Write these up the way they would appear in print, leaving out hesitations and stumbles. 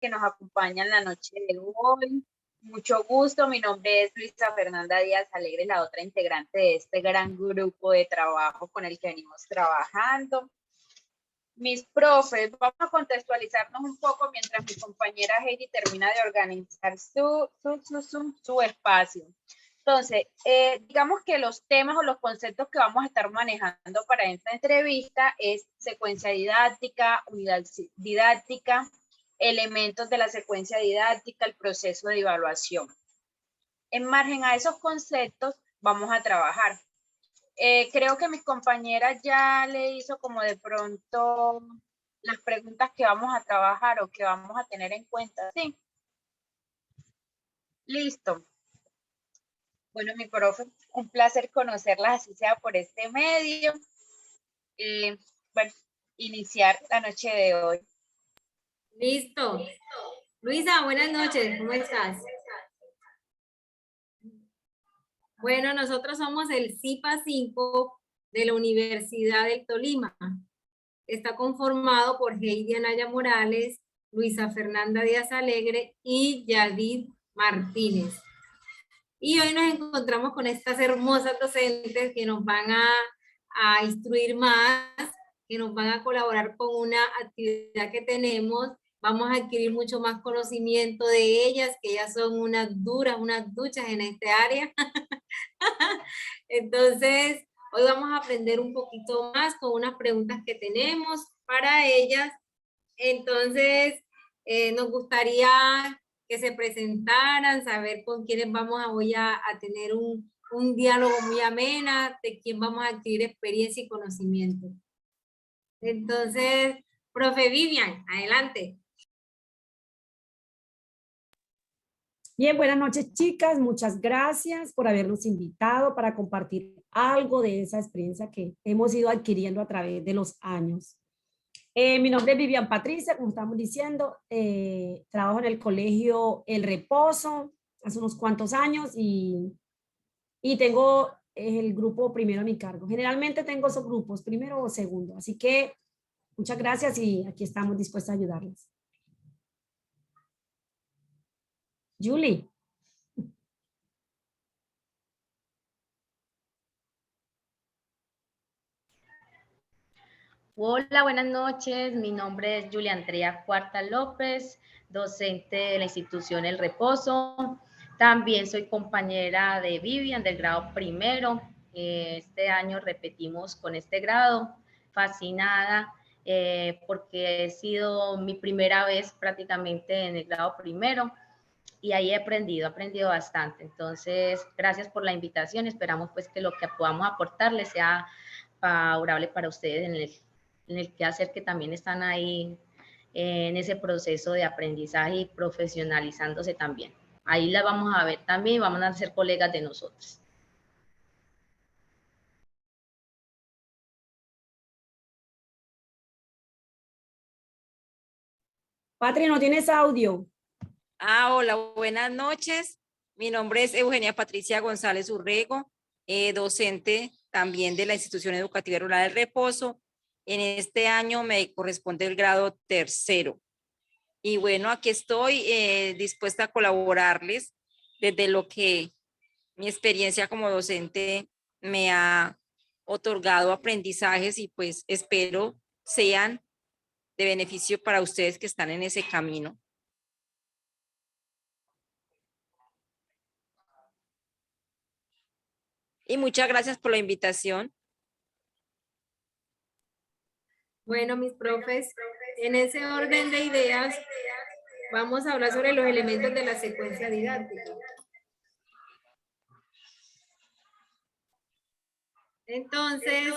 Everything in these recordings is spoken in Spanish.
que nos acompañan la noche de hoy. Mucho gusto, mi nombre es Luisa Fernanda Díaz Alegre, la otra integrante de este gran grupo de trabajo con el que venimos trabajando. Mis profes, vamos a contextualizarnos un poco mientras mi compañera Heidi termina de organizar su espacio. Entonces, digamos que los temas o los conceptos que vamos a estar manejando para esta entrevista es secuencia didáctica, unidad didáctica, elementos de la secuencia didáctica, el proceso de evaluación. En margen a esos conceptos vamos a trabajar. Creo que mi compañera ya le hizo como de pronto las preguntas que vamos a trabajar o que vamos a tener en cuenta. Sí. Listo. Bueno, mi profe, un placer conocerlas, así sea por este medio. Bueno, iniciar la noche de hoy. Listo. Luisa, buenas noches, ¿cómo estás? Bueno, nosotros somos el CIPA 5 de la Universidad del Tolima. Está conformado por Heidi Anaya Morales, Luisa Fernanda Díaz Alegre y Yadid Martínez. Y hoy nos encontramos con estas hermosas docentes que nos van a instruir más, que nos van a colaborar con una actividad que tenemos. Vamos a adquirir mucho más conocimiento de ellas, que ellas son unas duras, unas duchas en este área. Entonces, hoy vamos a aprender un poquito más con unas preguntas que tenemos para ellas. Entonces, nos gustaría que se presentaran, saber con quiénes vamos hoy a tener un diálogo muy amena, de quién vamos a adquirir experiencia y conocimiento. Entonces, profe Vivian, adelante. Bien, buenas noches, chicas. Muchas gracias por habernos invitado para compartir algo de esa experiencia que hemos ido adquiriendo a través de los años. Mi nombre es Vivian Patricia, como estamos diciendo. Trabajo en el colegio El Reposo hace unos cuantos años y tengo el grupo primero a mi cargo. Generalmente tengo esos grupos, primero o segundo. Así que muchas gracias y aquí estamos dispuestos a ayudarles. Julie. Hola, buenas noches. Mi nombre es Julia Andrea Cuarta López, docente de la institución El Reposo. También soy compañera de Vivian del grado primero. Este año repetimos con este grado. Fascinada porque he sido mi primera vez prácticamente en el grado primero y ahí he aprendido bastante. Entonces, gracias por la invitación. Esperamos pues que lo que podamos aportarles sea favorable para ustedes en el quehacer que también están ahí en ese proceso de aprendizaje y profesionalizándose también. Ahí las vamos a ver también y vamos a ser colegas de nosotros. Patri, no tienes audio. Hola, buenas noches. Mi nombre es Eugenia Patricia González Urrego, docente también de la Institución Educativa Rural del Reposo. En este año me corresponde el grado tercero. Y bueno, aquí estoy dispuesta a colaborarles desde lo que mi experiencia como docente me ha otorgado aprendizajes y pues espero sean de beneficio para ustedes que están en ese camino. Y muchas gracias por la invitación. Bueno, mis profes, en ese orden de ideas, vamos a hablar sobre los elementos de la secuencia didáctica. Entonces,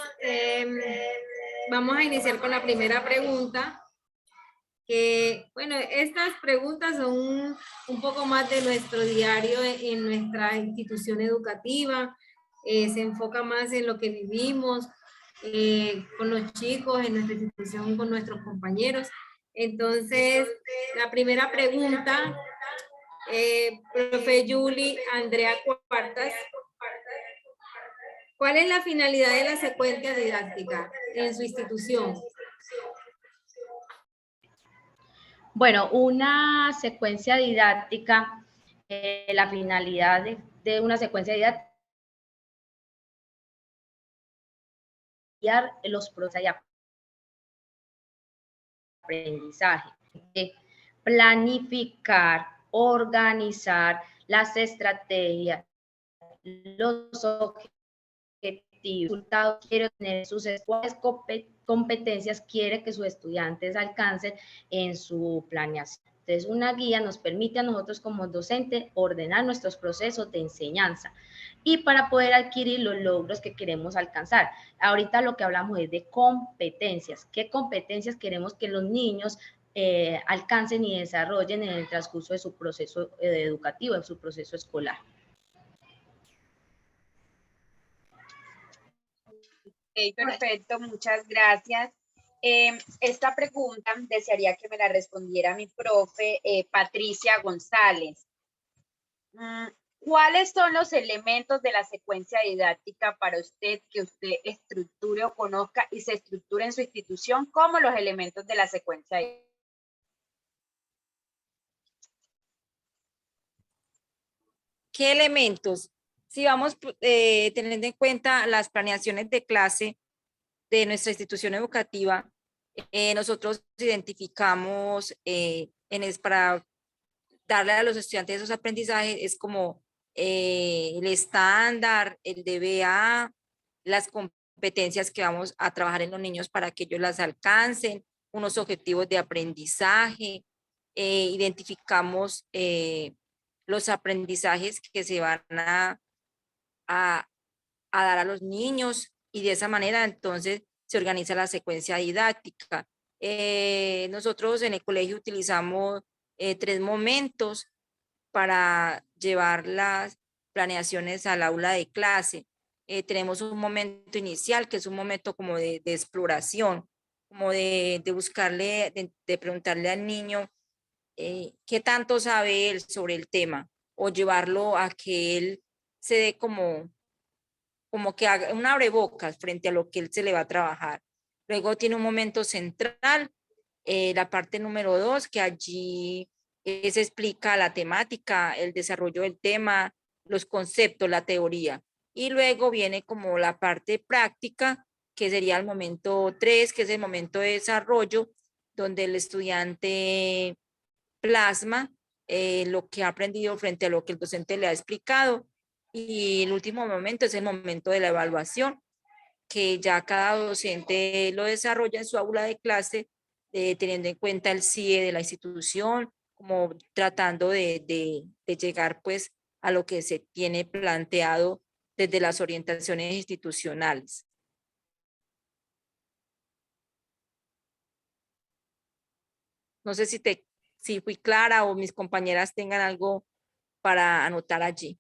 vamos a iniciar con la primera pregunta. Bueno, estas preguntas son un poco más de nuestro diario en nuestra institución educativa. Se enfoca más en lo que vivimos con los chicos, en nuestra institución, con nuestros compañeros. Entonces, la primera pregunta, profe Julie Andrea Cuartas, ¿cuál es la finalidad de la secuencia didáctica en su institución? Bueno, una secuencia didáctica, la finalidad de una secuencia didáctica es los procesos de aprendizaje, planificar, organizar las estrategias, los objetivos, resultados quiere tener sus competencias quiere que sus estudiantes alcancen en su planeación. Entonces, una guía nos permite a nosotros como docentes ordenar nuestros procesos de enseñanza y para poder adquirir los logros que queremos alcanzar. Ahorita lo que hablamos es de competencias. ¿Qué competencias queremos que los niños alcancen y desarrollen en el transcurso de su proceso educativo, en su proceso escolar? Ok, perfecto, muchas gracias. Esta pregunta desearía que me la respondiera mi profe Patricia González. ¿Cuáles son los elementos de la secuencia didáctica para usted que usted estructure o conozca y se estructure en su institución como los elementos de la secuencia didáctica? ¿Qué elementos? Si vamos teniendo en cuenta las planeaciones de clase de nuestra institución educativa, nosotros identificamos para darle a los estudiantes esos aprendizajes, es como el estándar, el DBA, las competencias que vamos a trabajar en los niños para que ellos las alcancen, unos objetivos de aprendizaje, identificamos los aprendizajes que se van a dar a los niños y de esa manera entonces se organiza la secuencia didáctica. Nosotros en el colegio utilizamos 3 momentos para llevar las planeaciones al aula de clase. Tenemos un momento inicial que es un momento como de exploración, como de buscarle, de preguntarle al niño qué tanto sabe él sobre el tema o llevarlo a que él se dé como que haga un abrebocas frente a lo que él se le va a trabajar. Luego tiene un momento central, la parte número 2, que allí se explica la temática, el desarrollo del tema, los conceptos, la teoría. Y luego viene como la parte práctica, que sería el momento 3, que es el momento de desarrollo, donde el estudiante plasma lo que ha aprendido frente a lo que el docente le ha explicado. Y el último momento es el momento de la evaluación, que ya cada docente lo desarrolla en su aula de clase, teniendo en cuenta el CIE de la institución, como tratando de llegar pues a lo que se tiene planteado desde las orientaciones institucionales. No sé si fui clara o mis compañeras tengan algo para anotar allí.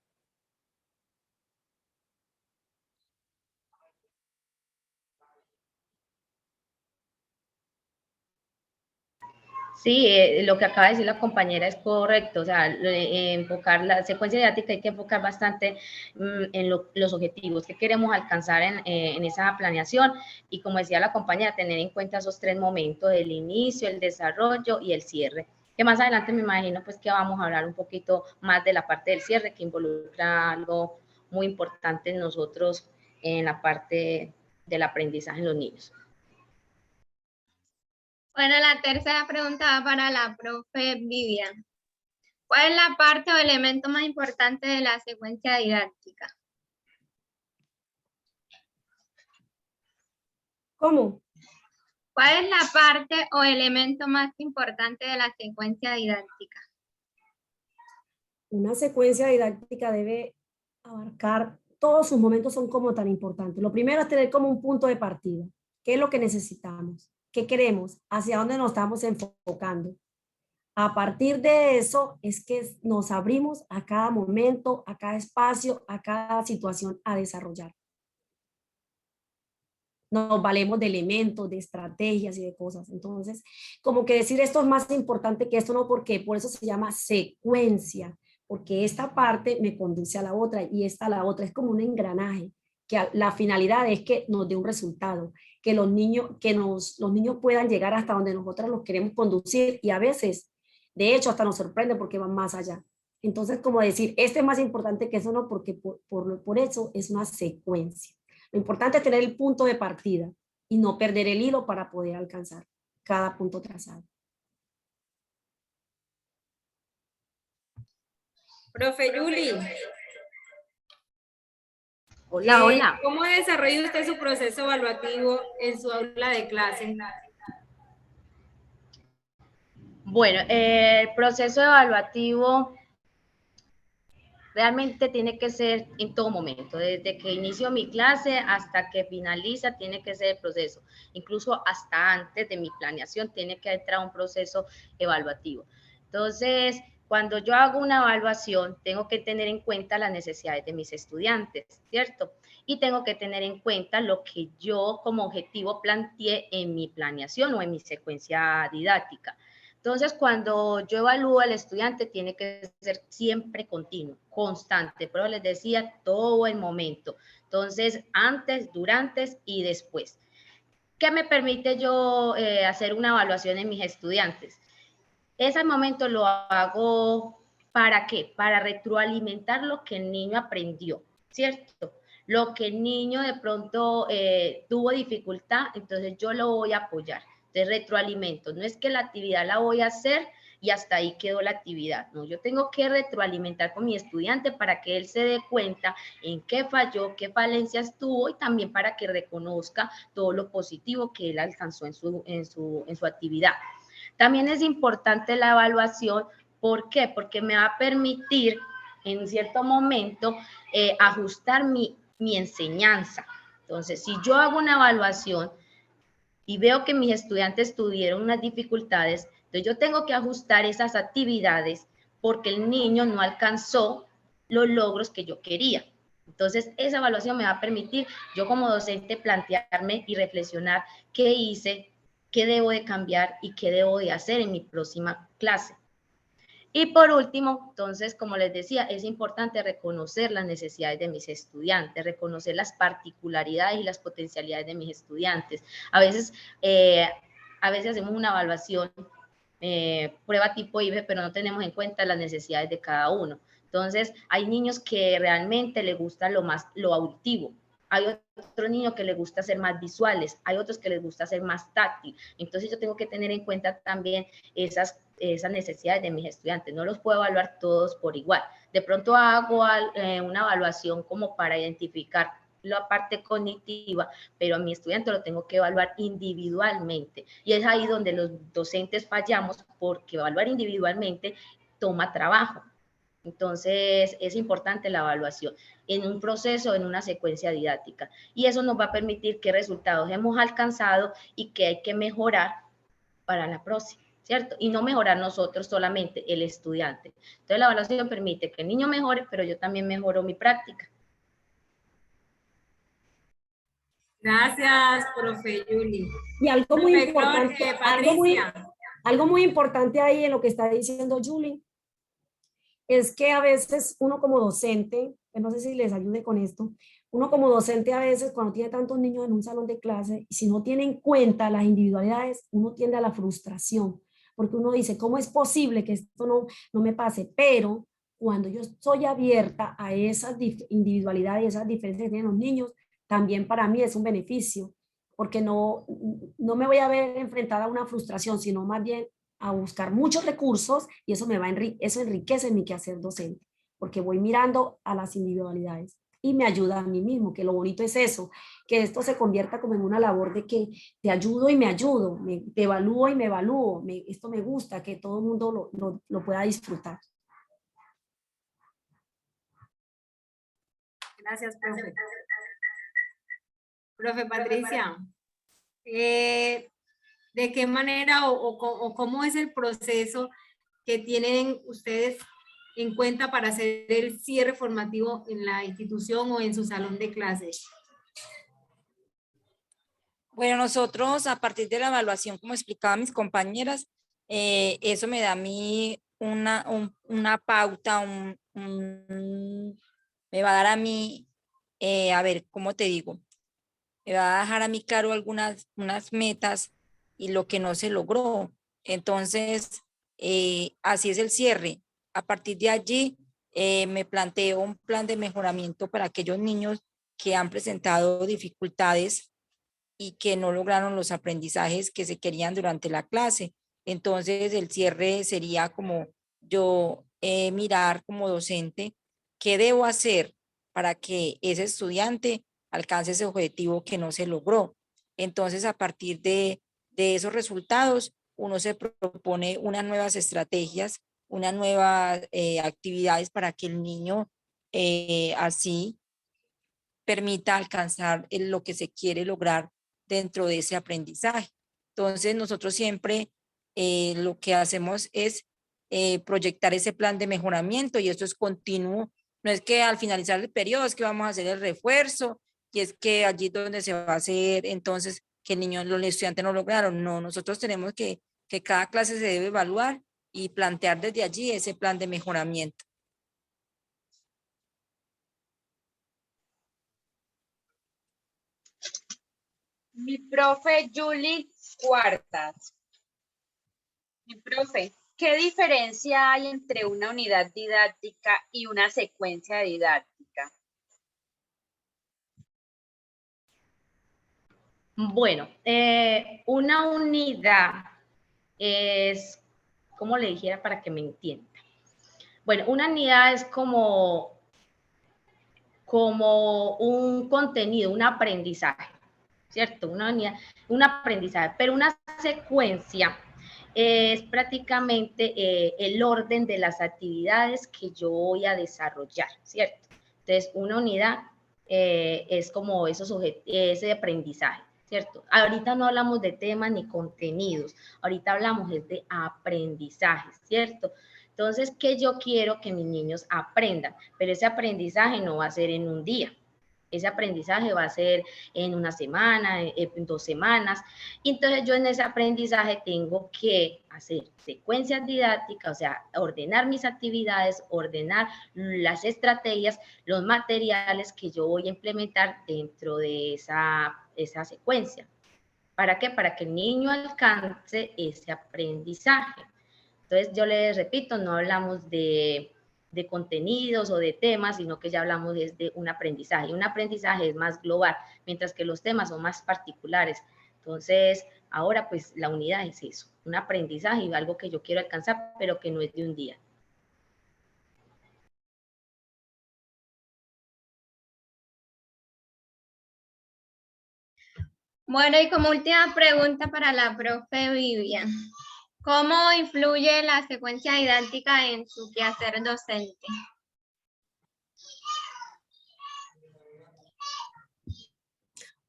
Sí, lo que acaba de decir la compañera es correcto, o sea, enfocar la secuencia didáctica hay que enfocar bastante en los objetivos que queremos alcanzar en esa planeación y como decía la compañera, tener en cuenta esos 3 momentos, el inicio, el desarrollo y el cierre, que más adelante me imagino pues que vamos a hablar un poquito más de la parte del cierre que involucra algo muy importante en nosotros en la parte del aprendizaje en los niños. Bueno, la tercera pregunta va para la profe Vivian. ¿Cuál es la parte o elemento más importante de la secuencia didáctica? ¿Cómo? ¿Cuál es la parte o elemento más importante de la secuencia didáctica? Una secuencia didáctica debe abarcar, todos sus momentos son como tan importantes. Lo primero es tener como un punto de partida. ¿Qué es lo que necesitamos? ¿Qué queremos? ¿Hacia dónde nos estamos enfocando? A partir de eso es que nos abrimos a cada momento, a cada espacio, a cada situación a desarrollar. Nos valemos de elementos, de estrategias y de cosas. Entonces, como que decir esto es más importante que esto, no, porque por eso se llama secuencia, porque esta parte me conduce a la otra y esta a la otra. Es como un engranaje la finalidad es que nos dé un resultado, que los niños puedan llegar hasta donde nosotros los queremos conducir, y a veces, de hecho, hasta nos sorprende porque van más allá. Entonces, como decir, este es más importante que eso, no, porque por eso es una secuencia. Lo importante es tener el punto de partida y no perder el hilo para poder alcanzar cada punto trazado. Profe Yuli. Hola, hola. ¿Cómo desarrolla usted su proceso evaluativo en su aula de clase? Bueno, el proceso evaluativo realmente tiene que ser en todo momento, desde que inicio mi clase hasta que finaliza, tiene que ser el proceso. Incluso hasta antes de mi planeación tiene que entrar un proceso evaluativo. Entonces, cuando yo hago una evaluación, tengo que tener en cuenta las necesidades de mis estudiantes, ¿cierto? Y tengo que tener en cuenta lo que yo como objetivo planteé en mi planeación o en mi secuencia didáctica. Entonces, cuando yo evalúo al estudiante, tiene que ser siempre continuo, constante, pero les decía, todo el momento. Entonces, antes, durante y después. ¿Qué me permite yo hacer una evaluación en mis estudiantes? Ese momento lo hago, ¿para qué? Para retroalimentar lo que el niño aprendió, ¿cierto? Lo que el niño de pronto tuvo dificultad, entonces yo lo voy a apoyar. De retroalimento, no es que la actividad la voy a hacer y hasta ahí quedó la actividad, no, yo tengo que retroalimentar con mi estudiante para que él se dé cuenta en qué falló, qué falencias tuvo y también para que reconozca todo lo positivo que él alcanzó en su actividad. También es importante la evaluación, ¿por qué? Porque me va a permitir en cierto momento ajustar mi enseñanza. Entonces, si yo hago una evaluación y veo que mis estudiantes tuvieron unas dificultades, entonces yo tengo que ajustar esas actividades porque el niño no alcanzó los logros que yo quería. Entonces, esa evaluación me va a permitir yo como docente plantearme y reflexionar qué hice, qué debo de cambiar y qué debo de hacer en mi próxima clase. Y por último, entonces, como les decía, es importante reconocer las necesidades de mis estudiantes, reconocer las particularidades y las potencialidades de mis estudiantes. A veces hacemos una evaluación, prueba tipo IBE, pero no tenemos en cuenta las necesidades de cada uno. Entonces, hay niños que realmente les gusta lo auditivo. Hay otros niños que les gusta ser más visuales, hay otros que les gusta ser más táctil. Entonces yo tengo que tener en cuenta también esas necesidades de mis estudiantes. No los puedo evaluar todos por igual. De pronto hago una evaluación como para identificar la parte cognitiva, pero a mi estudiante lo tengo que evaluar individualmente. Y es ahí donde los docentes fallamos, porque evaluar individualmente toma trabajo. Entonces, es importante la evaluación en un proceso, en una secuencia didáctica. Y eso nos va a permitir qué resultados hemos alcanzado y qué hay que mejorar para la próxima, ¿cierto? Y no mejorar nosotros solamente, el estudiante. Entonces, la evaluación permite que el niño mejore, pero yo también mejoro mi práctica. Gracias, profe Yuli. Y algo muy Profe importante, Jorge, Patricia. algo muy importante ahí en lo que está diciendo Julie, es que a veces uno como docente, no sé si les ayude con esto, uno como docente a veces cuando tiene tantos niños en un salón de clase, y si no tiene en cuenta las individualidades, uno tiende a la frustración, porque uno dice, ¿cómo es posible que esto no me pase? Pero cuando yo estoy abierta a esas individualidades y esas diferencias que tienen los niños, también para mí es un beneficio, porque no me voy a ver enfrentada a una frustración, sino más bien a buscar muchos recursos, y eso eso enriquece mi quehacer docente, porque voy mirando a las individualidades y me ayuda a mí mismo, que lo bonito es eso, que esto se convierta como en una labor de que te ayudo y me ayudo, te evalúo y me evalúo, esto me gusta, que todo el mundo lo pueda disfrutar. Gracias, profe. Profe Patricia, ¿de qué manera o cómo es el proceso que tienen ustedes en cuenta para hacer el cierre formativo en la institución o en su salón de clases? Bueno, nosotros a partir de la evaluación, como explicaba mis compañeras, eso me da a mí una pauta, me va a dar a mí a ver, ¿cómo te digo? Me va a dejar a mí claro unas metas y lo que no se logró. Entonces, así es el cierre. A partir de allí, me planteo un plan de mejoramiento para aquellos niños que han presentado dificultades y que no lograron los aprendizajes que se querían durante la clase. Entonces, el cierre sería como yo mirar como docente qué debo hacer para que ese estudiante alcance ese objetivo que no se logró. Entonces, a partir de esos resultados, uno se propone unas nuevas estrategias, unas nuevas actividades para que el niño así permita alcanzar lo que se quiere lograr dentro de ese aprendizaje. Entonces, nosotros siempre lo que hacemos es proyectar ese plan de mejoramiento y esto es continuo. No es que al finalizar el periodo es que vamos a hacer el refuerzo y es que allí donde se va a hacer entonces que el niño, los estudiantes no lograron. No, nosotros tenemos que cada clase se debe evaluar y plantear desde allí ese plan de mejoramiento. Mi profe Julie Cuartas. Mi profe, ¿qué diferencia hay entre una unidad didáctica y una secuencia didáctica? Bueno, una unidad es, ¿cómo le dijera para que me entienda? Bueno, una unidad es como un contenido, un aprendizaje, ¿cierto? Una unidad, un aprendizaje, pero una secuencia es prácticamente el orden de las actividades que yo voy a desarrollar, ¿cierto? Entonces, una unidad es como ese aprendizaje, ¿cierto? Ahorita no hablamos de temas ni contenidos, ahorita hablamos de aprendizajes, ¿cierto? Entonces, ¿qué yo quiero que mis niños aprendan? Pero ese aprendizaje no va a ser en un día. Ese aprendizaje va a ser en una semana, en 2 semanas. Y entonces yo en ese aprendizaje tengo que hacer secuencias didácticas, o sea, ordenar mis actividades, ordenar las estrategias, los materiales que yo voy a implementar dentro de esa secuencia. ¿Para qué? Para que el niño alcance ese aprendizaje. Entonces, yo les repito, no hablamos de contenidos o de temas, sino que ya hablamos de un aprendizaje. Un aprendizaje es más global, mientras que los temas son más particulares. Entonces, ahora pues la unidad es eso, un aprendizaje y algo que yo quiero alcanzar, pero que no es de un día. Bueno, y como última pregunta para la profe Vivian, ¿cómo influye la secuencia didáctica en su quehacer docente?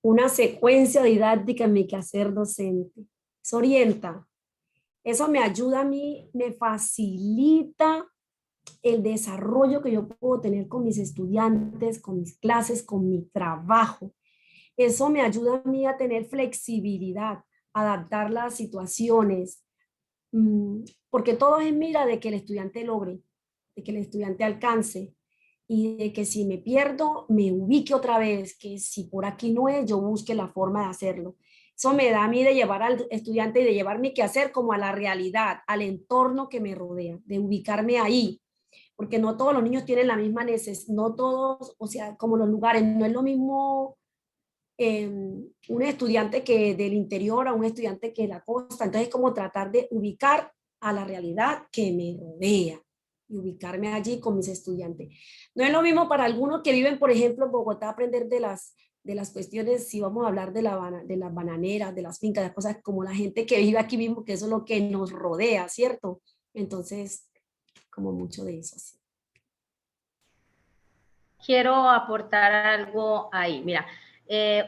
Una secuencia didáctica en mi quehacer docente. Se orienta. Eso me ayuda a mí, me facilita el desarrollo que yo puedo tener con mis estudiantes, con mis clases, con mi trabajo. Eso me ayuda a mí a tener flexibilidad, adaptar las situaciones, porque todo es en mira de que el estudiante logre, de que el estudiante alcance y de que si me pierdo, me ubique otra vez, que si por aquí no es, yo busque la forma de hacerlo. Eso me da a mí de llevar al estudiante y de llevar mi quehacer como a la realidad, al entorno que me rodea, de ubicarme ahí, porque no todos los niños tienen la misma necesidad, no todos, o sea, como los lugares, no es lo mismo un estudiante que del interior a un estudiante que de la costa. Entonces, es como tratar de ubicar a la realidad que me rodea y ubicarme allí con mis estudiantes. No es lo mismo para algunos que viven, por ejemplo, en Bogotá, aprender de las cuestiones, si vamos a hablar de las bananeras, de las fincas, de cosas como la gente que vive aquí mismo, que eso es lo que nos rodea, ¿cierto? Entonces, como mucho de eso. Sí. Quiero aportar algo ahí. Mira,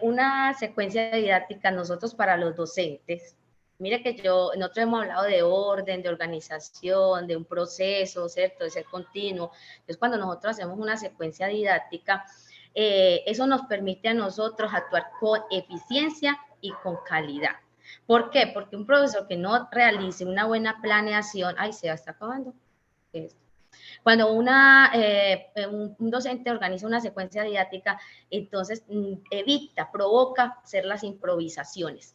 una secuencia didáctica nosotros para los docentes. Mire que nosotros hemos hablado de orden, de organización, de un proceso, ¿cierto? De ser continuo. Entonces, cuando nosotros hacemos una secuencia didáctica, eso nos permite a nosotros actuar con eficiencia y con calidad. ¿Por qué? Porque un profesor que no realice una buena planeación, ay, se está acabando. Cuando un docente organiza una secuencia didáctica, entonces provoca hacer las improvisaciones.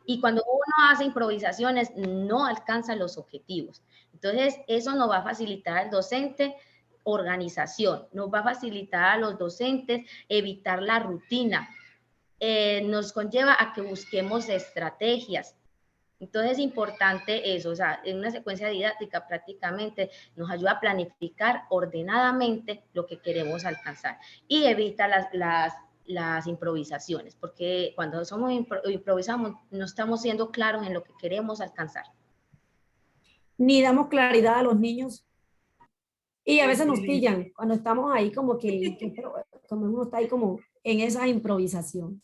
Y cuando uno hace improvisaciones, no alcanza los objetivos. Entonces, eso nos va a facilitar al docente organización, nos va a facilitar a los docentes evitar la rutina, nos conlleva a que busquemos estrategias. Entonces es importante eso, o sea, en una secuencia didáctica prácticamente nos ayuda a planificar ordenadamente lo que queremos alcanzar y evita las improvisaciones, porque cuando improvisamos no estamos siendo claros en lo que queremos alcanzar. Ni damos claridad a los niños y a veces nos pillan cuando estamos ahí como como uno está ahí como en esa improvisación.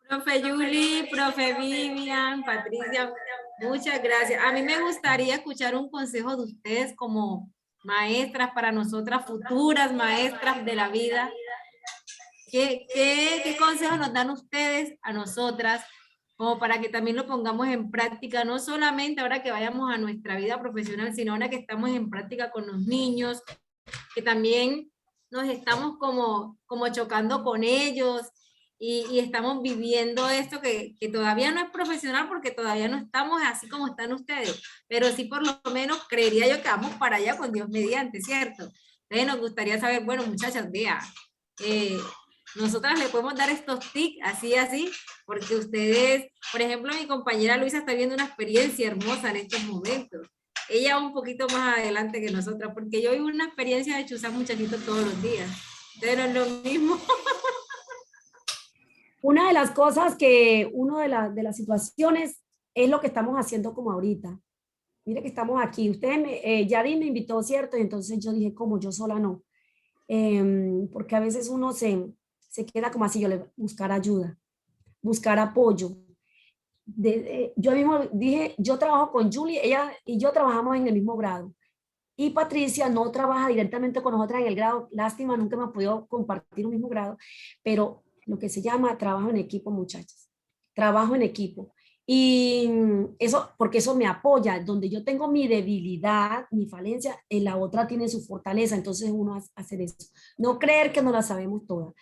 Profe Julie, profe Vivian, Patricia, muchas gracias. A mí me gustaría escuchar un consejo de ustedes como maestras para nosotras, futuras maestras de la vida. ¿Qué consejos nos dan ustedes a nosotras como para que también lo pongamos en práctica, no solamente ahora que vayamos a nuestra vida profesional, sino ahora que estamos en práctica con los niños, que también nos estamos como chocando con ellos y estamos viviendo esto que todavía no es profesional porque todavía no estamos así como están ustedes, pero sí por lo menos creería yo que vamos para allá con Dios mediante, ¿cierto? Entonces nos gustaría saber, bueno, muchachas, vea, nosotras le podemos dar estos tips así, porque ustedes, por ejemplo, mi compañera Luisa está viendo una experiencia hermosa en estos momentos. Ella un poquito más adelante que nosotras, porque yo vivo una experiencia de chuzar muchachitos todos los días. Pero es lo mismo. Una de las cosas que, una de las situaciones es lo que estamos haciendo como ahorita. Mire que estamos aquí. Yadin me invitó, ¿cierto? Y entonces yo dije, como yo sola no. Porque a veces uno se queda como así, buscar ayuda, buscar apoyo. Yo mismo dije, yo trabajo con Julie, ella y yo trabajamos en el mismo grado. Y Patricia no trabaja directamente con nosotras en el grado. Lástima, nunca me ha podido compartir un mismo grado, pero lo que se llama trabajo en equipo, muchachas. Trabajo en equipo. Y eso, porque eso me apoya. Donde yo tengo mi debilidad, mi falencia, la otra tiene su fortaleza. Entonces uno hace eso. No creer que no la sabemos todas.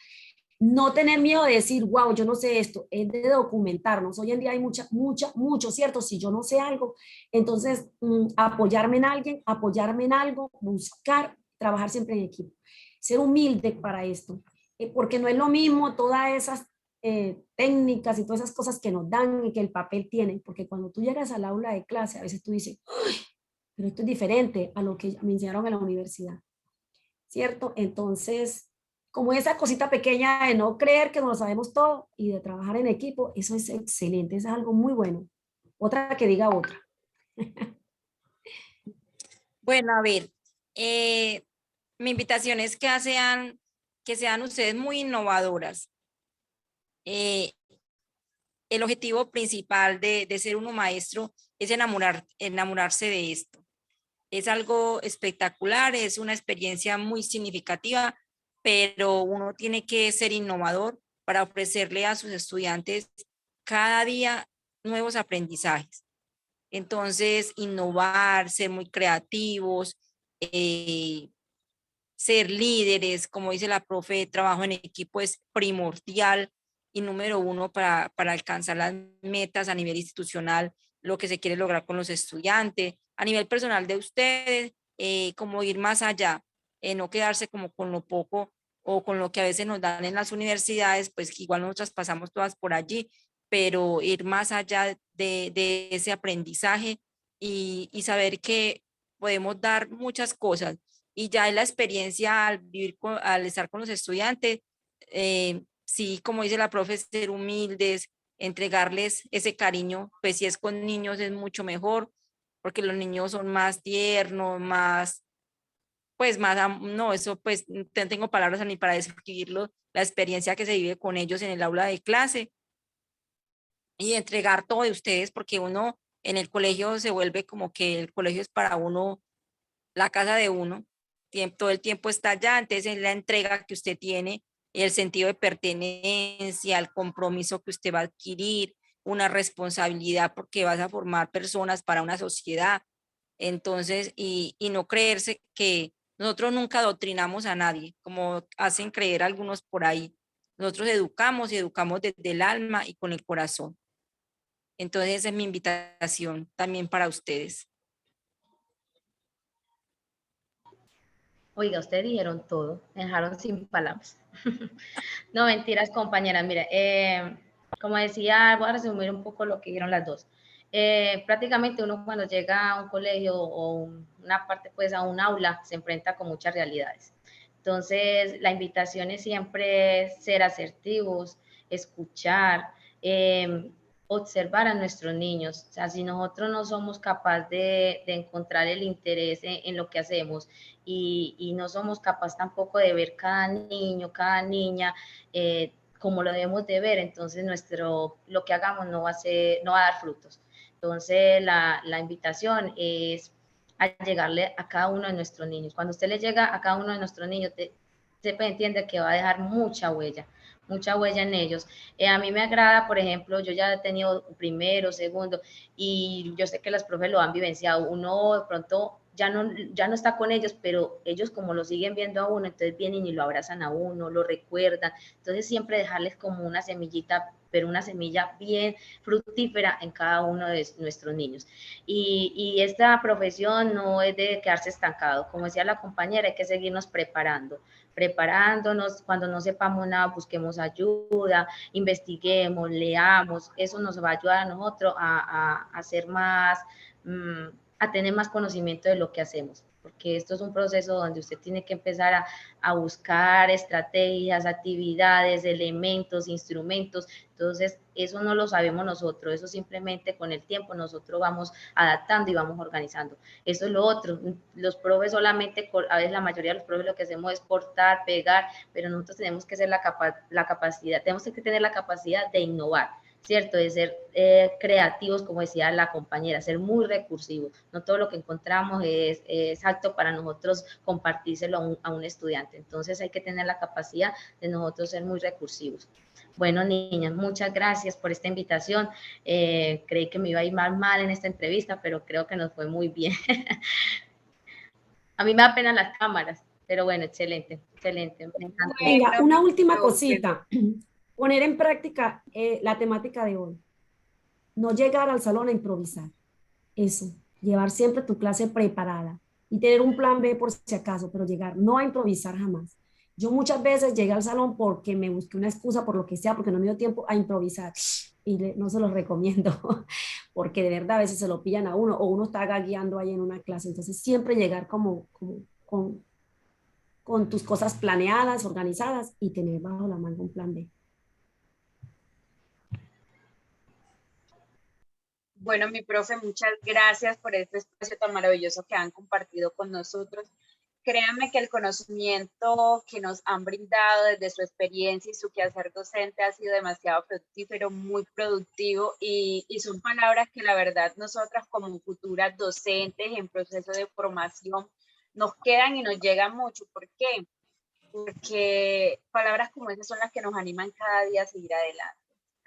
No tener miedo de decir, wow, yo no sé esto, es de documentarnos. Hoy en día hay mucho, ¿cierto? Si yo no sé algo, entonces apoyarme en alguien, apoyarme en algo, buscar, trabajar siempre en equipo. Ser humilde para esto, porque no es lo mismo todas esas técnicas y todas esas cosas que nos dan y que el papel tiene, porque cuando tú llegas al aula de clase, a veces tú dices, pero esto es diferente a lo que me enseñaron en la universidad, ¿cierto? Entonces, como esa cosita pequeña de no creer que no lo sabemos todo y de trabajar en equipo, eso es excelente, eso es algo muy bueno. Otra que diga otra. Bueno, a ver, mi invitación es que sean ustedes muy innovadoras. El objetivo principal de ser uno maestro es enamorarse de esto. Es algo espectacular, es una experiencia muy significativa, pero uno tiene que ser innovador para ofrecerle a sus estudiantes cada día nuevos aprendizajes. Entonces, innovar, ser muy creativos, ser líderes, como dice la profe, trabajo en equipo es primordial y número uno para alcanzar las metas a nivel institucional, lo que se quiere lograr con los estudiantes, a nivel personal de ustedes, como ir más allá, no quedarse como con lo poco o con lo que a veces nos dan en las universidades, pues igual nosotras pasamos todas por allí, pero ir más allá de ese aprendizaje y saber que podemos dar muchas cosas. Y ya en la experiencia al estar con los estudiantes, sí, como dice la profe, ser humildes, entregarles ese cariño, pues si es con niños es mucho mejor, porque los niños son más tiernos, más, pues más, no, eso pues no tengo palabras ni para describirlo, la experiencia que se vive con ellos en el aula de clase y entregar todo de ustedes, porque uno en el colegio se vuelve como que el colegio es para uno, la casa de uno, todo el tiempo está allá, entonces es la entrega que usted tiene, el sentido de pertenencia, el compromiso que usted va a adquirir, una responsabilidad porque vas a formar personas para una sociedad. Entonces, y no creerse que nosotros nunca adoctrinamos a nadie, como hacen creer algunos por ahí. Nosotros educamos y educamos desde el alma y con el corazón. Entonces, esa es mi invitación también para ustedes. Oiga, ustedes dijeron todo, me dejaron sin palabras. No, mentiras, compañeras. Mire, como decía, voy a resumir un poco lo que dijeron las dos. Prácticamente uno cuando llega a un colegio o una parte, pues a un aula, se enfrenta con muchas realidades. Entonces, la invitación es siempre ser asertivos, escuchar, observar a nuestros niños. O sea, si nosotros no somos capaces de encontrar el interés en lo que hacemos y no somos capaces tampoco de ver cada niño, cada niña, como lo debemos de ver, entonces lo que hagamos no va a dar frutos. Entonces, la invitación es a llegarle a cada uno de nuestros niños. Cuando usted le llega a cada uno de nuestros niños, se entiende que va a dejar mucha huella en ellos. A mí me agrada, por ejemplo, yo ya he tenido primero, segundo, y yo sé que los profes lo han vivenciado. Uno de pronto ya no está con ellos, pero ellos como lo siguen viendo a uno, entonces vienen y lo abrazan a uno, lo recuerdan. Entonces siempre dejarles como una semillita, pero una semilla bien fructífera en cada uno de nuestros niños. Y esta profesión no es de quedarse estancado. Como decía la compañera, hay que seguirnos preparándonos, cuando no sepamos nada, busquemos ayuda, investiguemos, leamos, eso nos va a ayudar a nosotros a hacer más, a tener más conocimiento de lo que hacemos, porque esto es un proceso donde usted tiene que empezar a buscar estrategias, actividades, elementos, instrumentos. Entonces, eso no lo sabemos nosotros, eso simplemente con el tiempo nosotros vamos adaptando y vamos organizando. Eso es lo otro, los profes solamente, a veces la mayoría de los profes lo que hacemos es cortar, pegar, pero nosotros tenemos que ser tenemos que tener la capacidad de innovar, ¿cierto? De ser creativos, como decía la compañera, ser muy recursivos. No todo lo que encontramos es apto para nosotros compartírselo a un estudiante. Entonces hay que tener la capacidad de nosotros ser muy recursivos. Bueno, niñas, muchas gracias por esta invitación. Creí que me iba a ir más mal en esta entrevista, pero creo que nos fue muy bien. A mí me da pena las cámaras, pero bueno, excelente, excelente. Me encantó. Venga, una última Pero, cosita. Poner en práctica la temática de hoy. No llegar al salón a improvisar. Eso, llevar siempre tu clase preparada y tener un plan B por si acaso, pero llegar, no a improvisar jamás. Yo muchas veces llegué al salón porque me busqué una excusa por lo que sea, porque no me dio tiempo a improvisar y no se los recomiendo, porque de verdad a veces se lo pillan a uno o uno está guiando ahí en una clase. Entonces siempre llegar como con tus cosas planeadas, organizadas y tener bajo la manga un plan B. bueno, mi profe, muchas gracias por este espacio tan maravilloso que han compartido con nosotros. Créanme que el conocimiento que nos han brindado desde su experiencia y su quehacer docente ha sido demasiado fructífero, muy productivo y son palabras que la verdad nosotras como futuras docentes en proceso de formación nos quedan y nos llegan mucho. ¿Por qué? Porque palabras como esas son las que nos animan cada día a seguir adelante.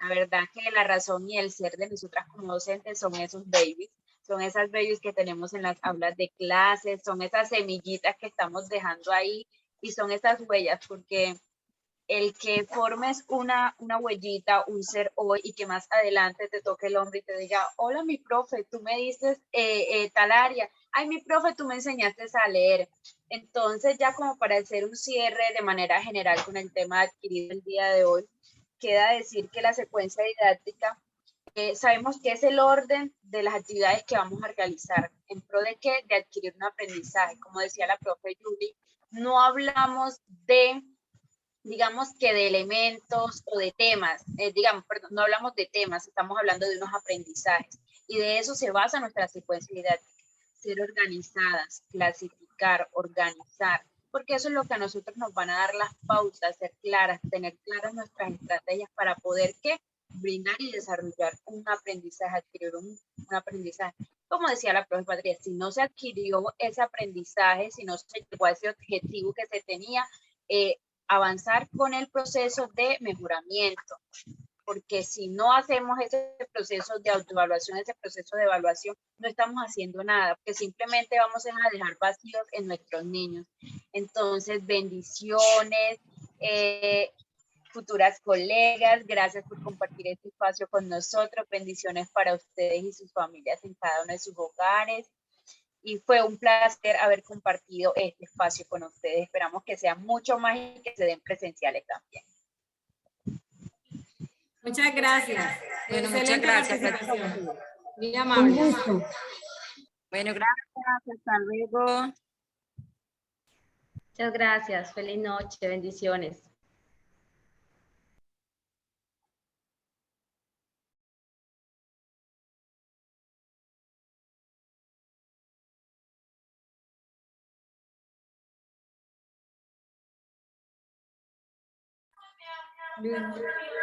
La verdad que la razón y el ser de nosotras como docentes son esos babies, son esas babies que tenemos en las aulas de clases, son esas semillitas que estamos dejando ahí y son esas huellas, porque el que formes una huellita, un ser hoy y que más adelante te toque el hombro y te diga, hola mi profe, tú me dices tal área, ay mi profe, tú me enseñaste a leer. Entonces ya como para hacer un cierre de manera general con el tema adquirido el día de hoy, queda decir que la secuencia didáctica sabemos que es el orden de las actividades que vamos a realizar en pro de qué, de adquirir un aprendizaje. Como decía la profe Yuli, no hablamos de digamos que de elementos o de temas, perdón, no hablamos de temas, estamos hablando de unos aprendizajes y de eso se basa nuestra secuencia didáctica, ser organizadas, clasificar, organizar, porque eso es lo que a nosotros nos van a dar las pautas, ser claras, tener claras nuestras estrategias para poder ¿qué? Brindar y desarrollar un aprendizaje, adquirir un aprendizaje. Como decía la profe Patria, si no se adquirió ese aprendizaje, si no se llegó a ese objetivo que se tenía, avanzar con el proceso de mejoramiento, porque si no hacemos ese proceso de autoevaluación, ese proceso de evaluación, no estamos haciendo nada, porque simplemente vamos a dejar vacíos en nuestros niños. Entonces, bendiciones, futuras colegas, gracias por compartir este espacio con nosotros, bendiciones para ustedes y sus familias en cada uno de sus hogares. Y fue un placer haber compartido este espacio con ustedes. Esperamos que sean mucho más y que se den presenciales también. Muchas gracias. Bueno, muchas Excelente gracias. participación. Muy Un amable. gusto. Bueno, gracias. Hasta luego. Muchas gracias. Feliz noche. Bendiciones.